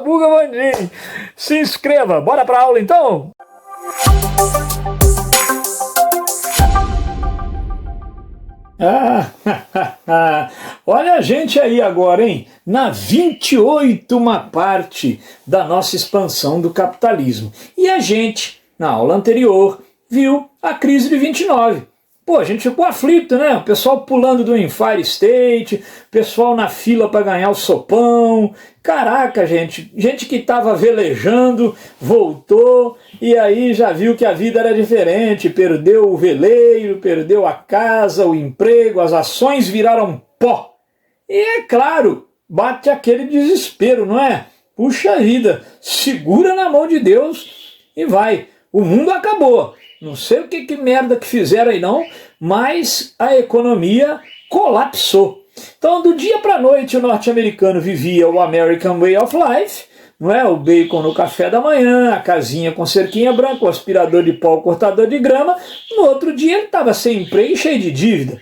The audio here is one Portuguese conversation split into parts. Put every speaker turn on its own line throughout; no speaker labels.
Sabuga Bandim. Se inscreva. Bora pra aula então? Olha a gente aí agora, hein? Na 28ª parte da nossa expansão do capitalismo. E a gente, na aula anterior, viu a crise de 29. Pô, a gente ficou aflito, né? O pessoal pulando do Empire State, pessoal na fila para ganhar o sopão. Caraca, gente que estava velejando, voltou e aí já viu que a vida era diferente, perdeu o veleiro, perdeu a casa, o emprego, as ações viraram pó. E é claro, bate aquele desespero, não é? Puxa vida, segura na mão de Deus e vai. O mundo acabou. Não sei o que merda que fizeram aí não, mas a economia colapsou. Então, do dia para a noite, o norte-americano vivia o American Way of Life, não é? O bacon no café da manhã, a casinha com cerquinha branca, o aspirador de pó, o cortador de grama. No outro dia, ele estava sem emprego e cheio de dívida.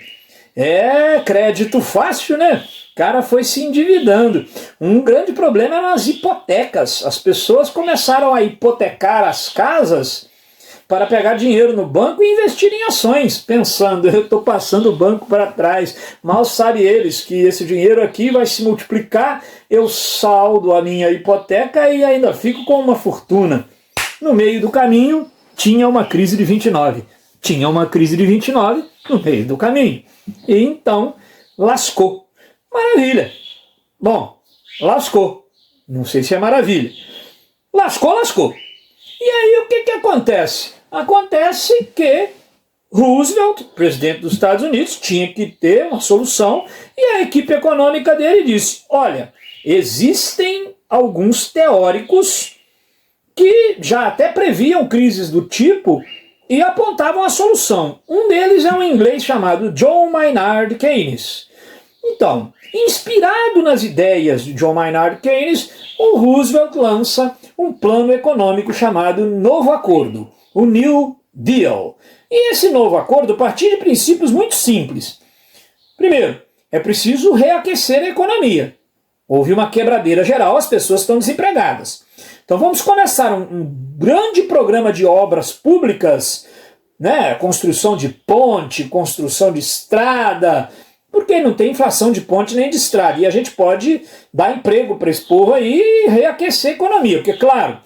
É crédito fácil, né? O cara foi se endividando. Um grande problema eram as hipotecas. As pessoas começaram a hipotecar as casas para pegar dinheiro no banco e investir em ações, pensando, eu estou passando o banco para trás. Mal sabem eles que esse dinheiro aqui vai se multiplicar, eu saldo a minha hipoteca e ainda fico com uma fortuna. No meio do caminho, tinha uma crise de 29. Tinha uma crise de 29 no meio do caminho. E então, lascou. Maravilha. Bom, lascou. Não sei se é maravilha. Lascou. E aí o que acontece? Acontece que Roosevelt, presidente dos Estados Unidos, tinha que ter uma solução e a equipe econômica dele disse, olha, existem alguns teóricos que já até previam crises do tipo e apontavam a solução. Um deles é um inglês chamado John Maynard Keynes. Então, inspirado nas ideias de John Maynard Keynes, o Roosevelt lança um plano econômico chamado Novo Acordo, o New Deal. E esse novo acordo partia de princípios muito simples. Primeiro, é preciso reaquecer a economia. Houve uma quebradeira geral, as pessoas estão desempregadas. Então vamos começar um grande programa de obras públicas, né? Construção de ponte, construção de estrada, porque não tem inflação de ponte nem de estrada. E a gente pode dar emprego para esse povo aí e reaquecer a economia. Porque, claro,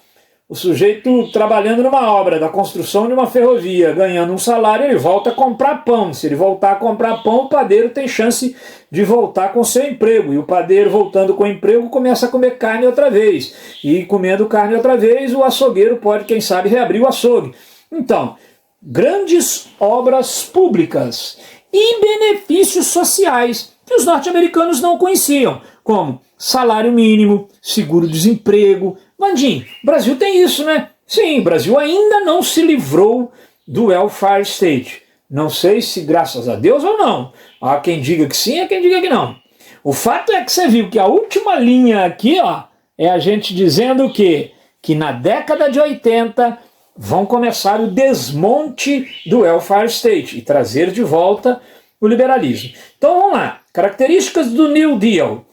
o sujeito trabalhando numa obra da construção de uma ferrovia, ganhando um salário, ele volta a comprar pão. Se ele voltar a comprar pão, o padeiro tem chance de voltar com seu emprego. E o padeiro, voltando com o emprego, começa a comer carne outra vez. E comendo carne outra vez, o açougueiro pode, quem sabe, reabrir o açougue. Então, grandes obras públicas e benefícios sociais que os norte-americanos não conheciam, como salário mínimo, seguro-desemprego. Bandim, o Brasil tem isso, né? Sim, o Brasil ainda não se livrou do welfare state. Não sei se graças a Deus ou não. Há quem diga que sim, há quem diga que não. O fato é que você viu que a última linha aqui, ó, é a gente dizendo que na década de 80 vão começar o desmonte do welfare state e trazer de volta o liberalismo. Então vamos lá, características do New Deal.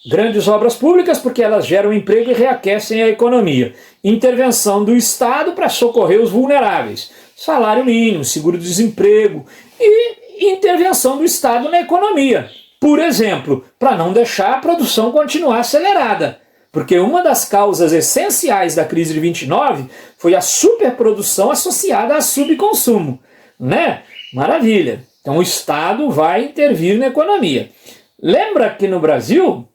Grandes obras públicas porque elas geram emprego e reaquecem a economia. Intervenção do Estado para socorrer os vulneráveis. Salário mínimo, seguro-desemprego e intervenção do Estado na economia. Por exemplo, para não deixar a produção continuar acelerada. Porque uma das causas essenciais da crise de 29 foi a superprodução associada a subconsumo, né? Maravilha. Então o Estado vai intervir na economia. Lembra que no Brasil,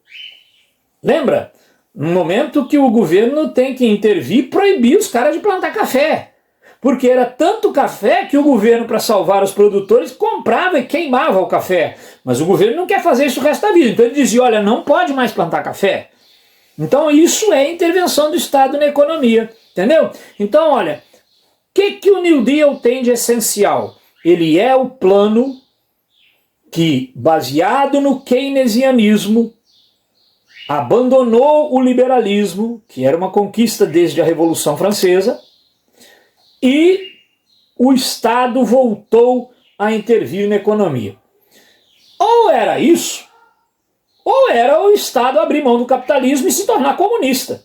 no momento que o governo tem que intervir e proibir os caras de plantar café. Porque era tanto café que o governo, para salvar os produtores, comprava e queimava o café. Mas o governo não quer fazer isso o resto da vida. Então ele dizia, olha, não pode mais plantar café. Então isso é intervenção do Estado na economia, entendeu? Então, olha, o que o New Deal tem de essencial? Ele é o plano que, baseado no keynesianismo, abandonou o liberalismo, que era uma conquista desde a Revolução Francesa, e o Estado voltou a intervir na economia. Ou era isso, ou era o Estado abrir mão do capitalismo e se tornar comunista.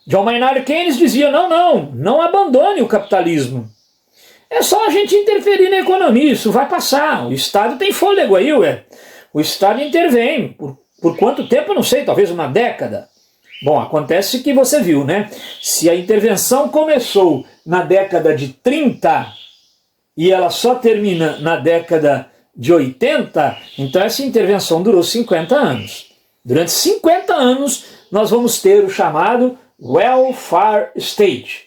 John Maynard Keynes dizia, não abandone o capitalismo. É só a gente interferir na economia, isso vai passar. O Estado tem fôlego aí, ué. O Estado intervém. Por quanto tempo, eu não sei, talvez uma década. Bom, acontece que você viu, né? Se a intervenção começou na década de 30 e ela só termina na década de 80, então essa intervenção durou 50 anos. Durante 50 anos, nós vamos ter o chamado welfare state,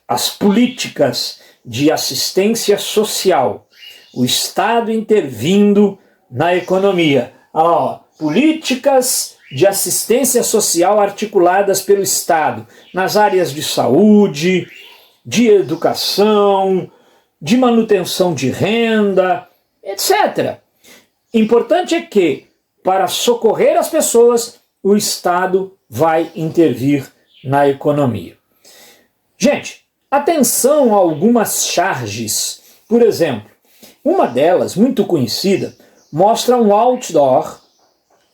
as políticas de assistência social, o Estado intervindo na economia. Olha lá, ó, políticas de assistência social articuladas pelo Estado, nas áreas de saúde, de educação, de manutenção de renda, etc. Importante é que, para socorrer as pessoas, o Estado vai intervir na economia. Gente, atenção a algumas charges. Por exemplo, uma delas, muito conhecida, mostra um outdoor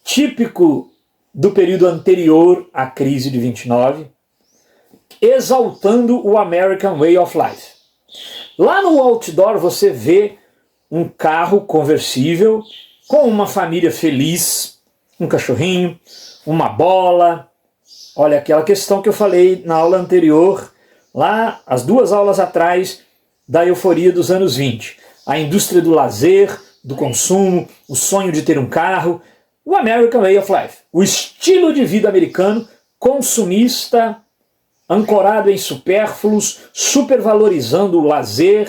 típico do período anterior à crise de 29, exaltando o American Way of Life. Lá no outdoor você vê um carro conversível com uma família feliz, um cachorrinho, uma bola. Olha aquela questão que eu falei na aula anterior, lá as 2 aulas atrás, da euforia dos anos 20. A indústria do lazer, do consumo, o sonho de ter um carro, o American Way of Life, o estilo de vida americano, consumista, ancorado em supérfluos, supervalorizando o lazer.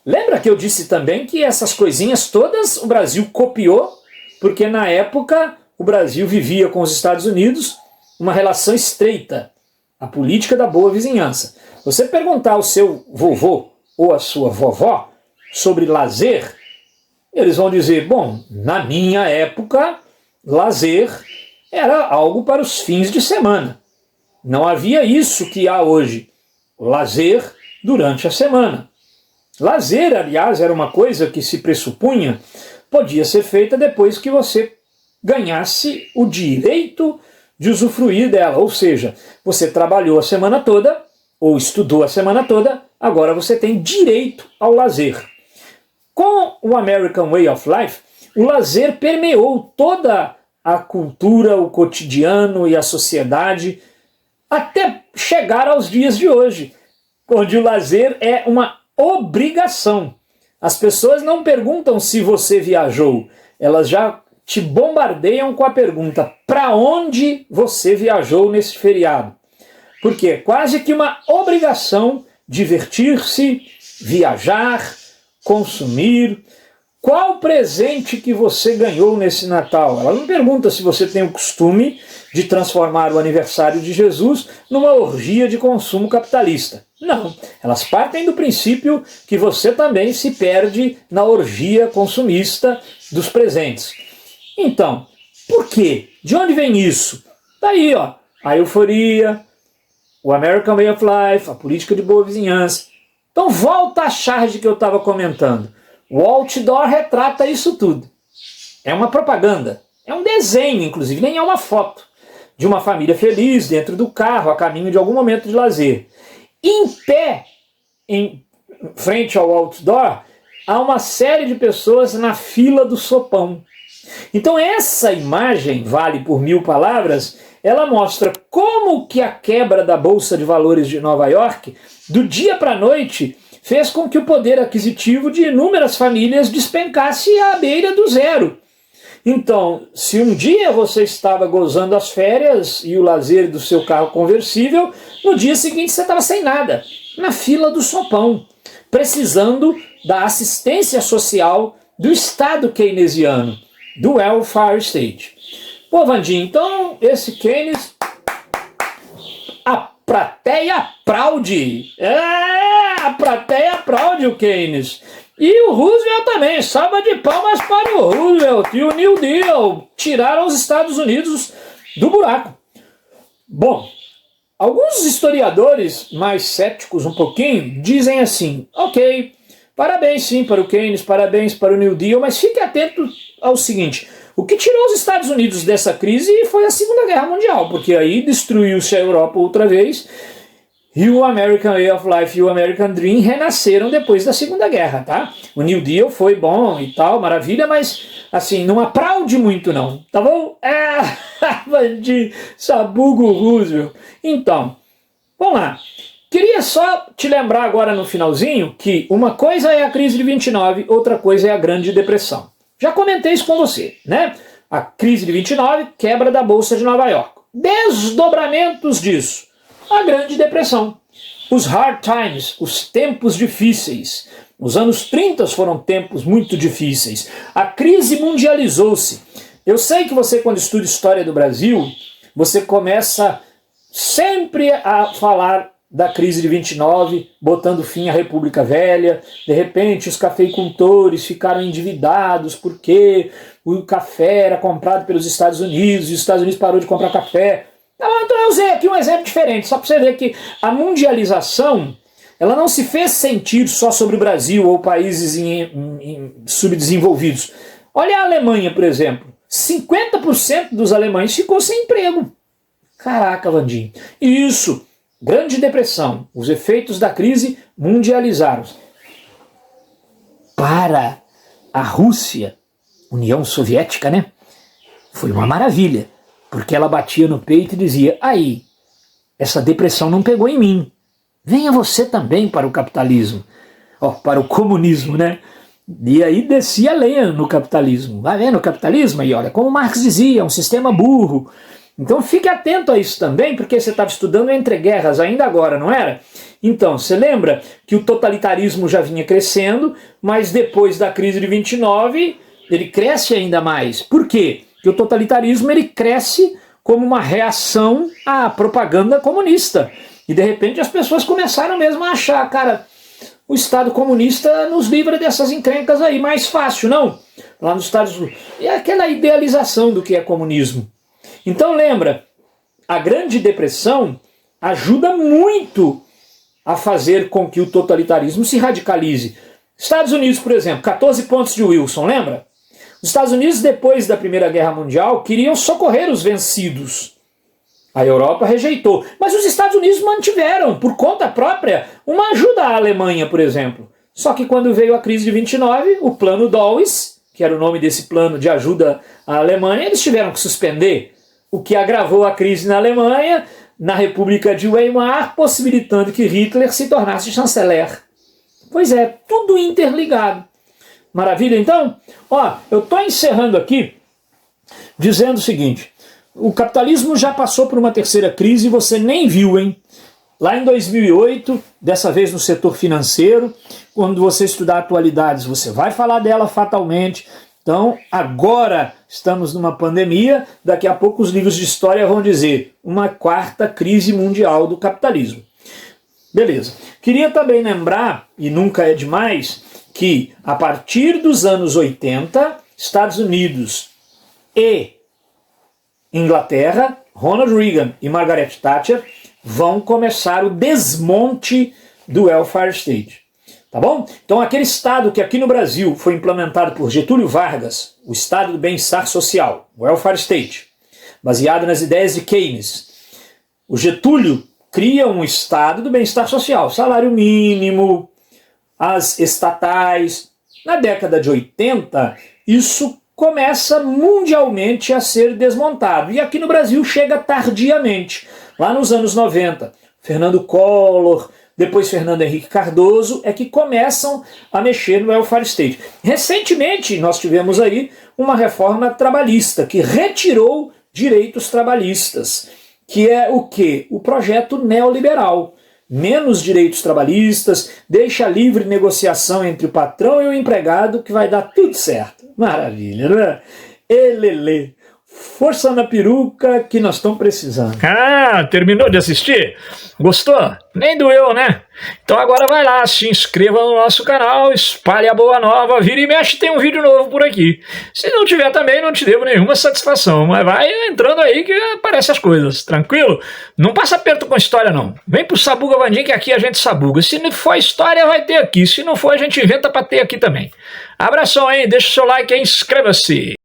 Lembra que eu disse também que essas coisinhas todas o Brasil copiou, porque na época o Brasil vivia com os Estados Unidos uma relação estreita, a política da boa vizinhança. Você perguntar ao seu vovô ou à sua vovó sobre lazer, eles vão dizer, bom, na minha época, lazer era algo para os fins de semana. Não havia isso que há hoje, lazer durante a semana. Lazer, aliás, era uma coisa que se pressupunha podia ser feita depois que você ganhasse o direito de usufruir dela. Ou seja, você trabalhou a semana toda, ou estudou a semana toda, agora você tem direito ao lazer. Com o American Way of Life, o lazer permeou toda a cultura, o cotidiano e a sociedade, até chegar aos dias de hoje, onde o lazer é uma obrigação. As pessoas não perguntam se você viajou, elas já te bombardeiam com a pergunta: para onde você viajou nesse feriado? Porque é quase que uma obrigação divertir-se, viajar, consumir. Qual presente que você ganhou nesse Natal? Ela não pergunta se você tem o costume de transformar o aniversário de Jesus numa orgia de consumo capitalista. Não, elas partem do princípio que você também se perde na orgia consumista dos presentes. Então, por quê? De onde vem isso? Daí, ó, a euforia, o American Way of Life, a política de boa vizinhança. Então volta à charge que eu estava comentando. O outdoor retrata isso tudo. É uma propaganda, é um desenho, inclusive, nem é uma foto de uma família feliz dentro do carro, a caminho de algum momento de lazer. Em pé, em frente ao outdoor, há uma série de pessoas na fila do sopão. Então essa imagem, vale por 1000 palavras, ela mostra como que a quebra da Bolsa de Valores de Nova York, do dia para a noite, fez com que o poder aquisitivo de inúmeras famílias despencasse à beira do zero. Então, se um dia você estava gozando as férias e o lazer do seu carro conversível, no dia seguinte você estava sem nada, na fila do sopão, precisando da assistência social do Estado keynesiano, do welfare state. Pô, Vandinho, então esse Keynes, a plateia aplaude. A plateia aplaude o Keynes. E o Roosevelt também, salva de palmas para o Roosevelt e o New Deal. Tiraram os Estados Unidos do buraco. Bom, alguns historiadores mais céticos um pouquinho dizem assim, ok, parabéns sim para o Keynes, parabéns para o New Deal, mas fique atento ao seguinte, O que tirou os Estados Unidos dessa crise foi a Segunda Guerra Mundial, porque aí destruiu-se a Europa outra vez, e o American Way of Life e o American Dream renasceram depois da Segunda Guerra, tá? O New Deal foi bom e tal, maravilha, mas, assim, não aplaude muito não, tá bom? De Sabugo Roosevelt. Então, vamos lá. Queria só te lembrar agora no finalzinho que uma coisa é a crise de 29, outra coisa é a Grande Depressão. Já comentei isso com você, né? A crise de 29, quebra da Bolsa de Nova York. Desdobramentos disso. A Grande Depressão. Os hard times, os tempos difíceis. Os anos 30 foram tempos muito difíceis. A crise mundializou-se. Eu sei que você, quando estuda história do Brasil, você começa sempre a falar da crise de 29, botando fim à República Velha. De repente, os cafeicultores ficaram endividados porque o café era comprado pelos Estados Unidos e os Estados Unidos parou de comprar café. Então eu usei aqui um exemplo diferente, só para você ver que a mundialização ela não se fez sentir só sobre o Brasil ou países subdesenvolvidos. Olha a Alemanha, por exemplo. 50% dos alemães ficou sem emprego. Caraca, Vandinho. Isso, Grande Depressão, os efeitos da crise mundializaram-se. Para a Rússia, União Soviética, né? Foi uma maravilha. Porque ela batia no peito e dizia, aí, essa depressão não pegou em mim. Venha você também para o capitalismo. Para o comunismo, né? E aí descia a lenha no capitalismo. Vai vendo o capitalismo? E olha, como Marx dizia, é um sistema burro. Então fique atento a isso também, porque você estava estudando entre guerras ainda agora, não era? Então, você lembra que o totalitarismo já vinha crescendo, mas depois da crise de 29, ele cresce ainda mais. Por quê? Que o totalitarismo ele cresce como uma reação à propaganda comunista. E de repente as pessoas começaram mesmo a achar, cara, o Estado comunista nos livra dessas encrencas aí mais fácil, não? Lá nos Estados Unidos. É aquela idealização do que é comunismo. Então lembra, a Grande Depressão ajuda muito a fazer com que o totalitarismo se radicalize. Estados Unidos, por exemplo, 14 pontos de Wilson, lembra? Os Estados Unidos, depois da Primeira Guerra Mundial, queriam socorrer os vencidos. A Europa rejeitou. Mas os Estados Unidos mantiveram, por conta própria, uma ajuda à Alemanha, por exemplo. Só que quando veio a crise de 29, o Plano Dawes, que era o nome desse plano de ajuda à Alemanha, eles tiveram que suspender, o que agravou a crise na Alemanha, na República de Weimar, possibilitando que Hitler se tornasse chanceler. Pois é, tudo interligado. Maravilha, então? Eu estou encerrando aqui dizendo o seguinte, o capitalismo já passou por uma terceira crise e você nem viu, hein? Lá em 2008, dessa vez no setor financeiro, quando você estudar atualidades, você vai falar dela fatalmente. Então, agora estamos numa pandemia, daqui a pouco os livros de história vão dizer uma quarta crise mundial do capitalismo. Beleza. Queria também lembrar, e nunca é demais, que a partir dos anos 80, Estados Unidos e Inglaterra, Ronald Reagan e Margaret Thatcher vão começar o desmonte do welfare state. Tá bom? Então aquele Estado que aqui no Brasil foi implementado por Getúlio Vargas, o Estado do Bem-Estar Social, welfare state, baseado nas ideias de Keynes. O Getúlio cria um Estado do Bem-Estar Social, salário mínimo, as estatais. Na década de 80, isso começa mundialmente a ser desmontado. E aqui no Brasil chega tardiamente. Lá nos anos 90, Fernando Collor, depois Fernando Henrique Cardoso, é que começam a mexer no welfare state. Recentemente, nós tivemos aí uma reforma trabalhista, que retirou direitos trabalhistas, que é o quê? O projeto neoliberal. Menos direitos trabalhistas, deixa livre negociação entre o patrão e o empregado, que vai dar tudo certo. Maravilha, não é? Elelê. Força na peruca que nós estamos precisando. Terminou de assistir? Gostou? Nem doeu, né? Então agora vai lá, se inscreva no nosso canal, espalhe a boa nova, vira e mexe, tem um vídeo novo por aqui. Se não tiver também, não te devo nenhuma satisfação, mas vai entrando aí que aparecem as coisas, tranquilo? Não passa aperto com história não. Vem pro Sabuga Vandim que aqui a gente sabuga. Se não for história, vai ter aqui. Se não for, a gente inventa pra ter aqui também. Abração aí, deixa o seu like aí, inscreva-se.